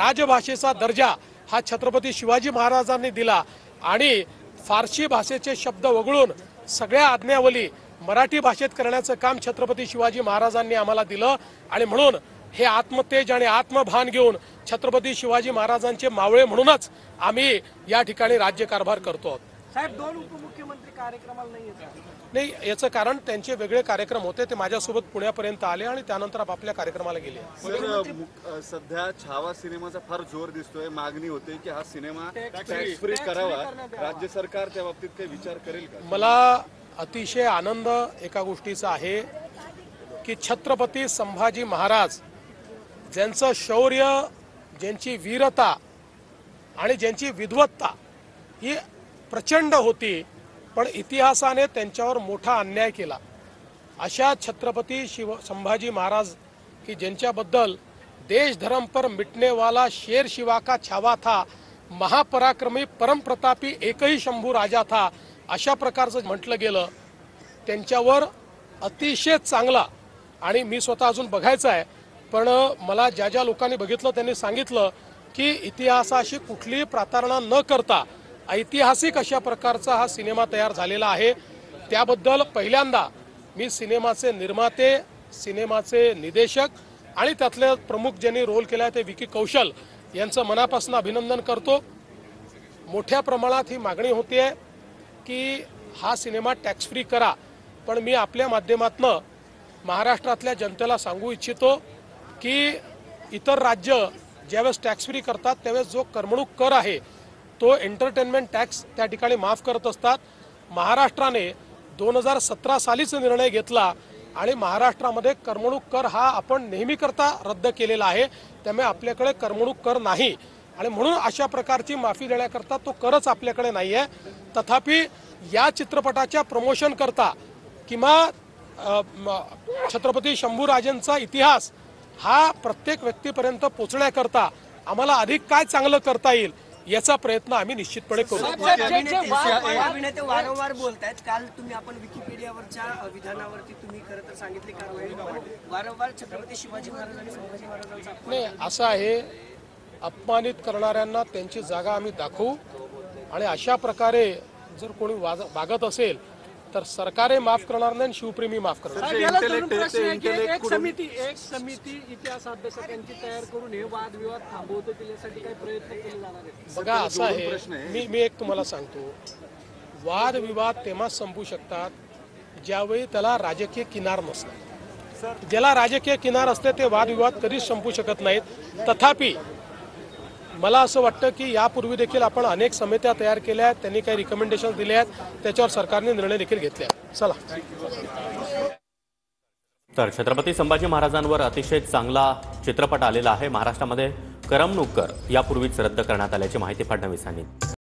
राजभाषेचा दर्जा हा छत्रपती शिवाजी महाराजांनी दिला आणि फारसी भाषेचे शब्द वगळून सगळ्या आज्ञावली मराठी भाषेत करण्याचं काम छत्रपती शिवाजी महाराजांनी आम्हाला दिलं आणि म्हणून हे आत्मतेज आणि आत्मभान घेऊन छत्रपती शिवाजी महाराजांचे मावळे म्हणूनच आम्ही या ठिकाणी राज्यकारभार करतो. साहेब, 2 उपमुख्यमंत्री कार्यक्रमाला नाही येतात. नाही, याचं कारण त्यांचे वेगळे कार्यक्रम होते. ते माझ्यासोबत पुण्यापर्यंत आले आणि त्यानंतर आपल्या कार्यक्रमाला गेले. सध्या छावा सिनेमाचा फार जोर दिसतोय. मागणी होते की हा सिनेमा टॅक्स फ्री करावा. राज्य सरकार त्या बाबतीत काही विचार करेल का? मला अतिशय आनंद एका गोष्टीचा आहे की छत्रपती संभाजी महाराज ज्यांचं शौर्य, ज्यांची वीरता आणि ज्यांची विद्वत्ता ही प्रचंड होती, पण इतिहासाने त्यांच्यावर मोठा अन्याय केला. अशा छत्रपती संभाजी महाराज की ज्यांच्याबद्दल देश धर्म पर मिटने वाला शेर शिवा का छावा था, महापराक्रमी परमप्रतापी एकही शंभू राजा था, अशा प्रकारचं म्हटलं गेलं. त्यांच्यावर अतिशय चांगला, आणि मी स्वतः अजून बघायचं आहे, पण मला ज्या ज्या लोकांनी बघितलं त्यांनी सांगितलं की इतिहासाशी कुठलीही प्रतारणा न करता ऐतिहासिक अशा प्रकारचा हा सिनेमा तयार झालेला आहे. त्याबद्दल पहिल्यांदा मी सिनेमाचे निर्माते, सिनेमाचे निर्देशक आणि त्यातले प्रमुख ज्यांनी रोल केला आहे ते विकी कौशल यांचं मनापासून अभिनंदन करतो. मोठ्या प्रमाणात ही मागणी होते की हा सिनेमा टॅक्स फ्री करा, पण मी आपल्या माध्यमातून महाराष्ट्रातल्या जनतेला सांगू इच्छितो की इतर राज्य ज्यावेळेस टॅक्स फ्री करतात त्यावेळेस जो करमणूक कर आहे तो एंटरटेनमेंट टॅक्स त्या ठिकाणी माफ करत असतात. महाराष्ट्राने 2017 सालीच निर्णय घेतला आणि महाराष्ट्रामध्ये करमणूक कर हा आपण नेहमी करता रद्द केलेला आहे. त्यामुळे आपल्याकडे करमणूक कर नाही आणि म्हणून अशा प्रकारची माफी देण्याकरता तो करच आपल्याकडे नाही आहे. तथापि या चित्रपटाच्या प्रमोशन करता किंवा छत्रपती शंभूराजांचा इतिहास हा प्रत्येक व्यक्तीपर्यंत पोहोचण्याकरता आम्हाला अधिक काय चांगलं करता येईल याचा प्रयत्न आम्ही निश्चितपणे करू. अभिनेते वारंवार बोलतायत. काल तुम्ही आपण विकिपीडियावरच्या विधानावरती तुम्ही खरं तर सांगितली कारवाई, वारंवार छत्रपती शिवाजी महाराज आणि संभाजी महाराजांचा नाही, असं आहे, अपमानित करणाऱ्यांना त्यांची जागा आम्ही दाखवू आणि अशा प्रकारे जर कोणी वागत असेल तर सरकारे माफ करणार नाही, शिवप्रेमी माफ करणार. एक समिती इतिहास अभ्यासकांची तयार करून हे वादविवाद थांबवतो त्यासाठी काही प्रयत्न केले जाणार आहेत. बघा, असं आहे, मी एक तुम्हाला सांगतो, वादविवाद तेव्हाच संपू शकतात ज्यावेळी त्याला राजकीय किनार नसतात. ज्याला राजकीय किनार असते ते वादविवाद कधीच संपू शकत नाहीत. तथापि मला असं वाटतं की यापूर्वी देखील आपण अनेक समित्या तयार केल्या आहेत, त्यांनी काही रिकमेंडेशन दिले आहेत, त्याच्यावर सरकारने निर्णय देखील घेतले आहेत. चला. तर छत्रपती संभाजी महाराजांवर अतिशय चांगला चित्रपट आलेला आहे. महाराष्ट्रामध्ये करमणूक कर यापूर्वीच रद्द करण्यात आल्याची माहिती फडणवीसांनी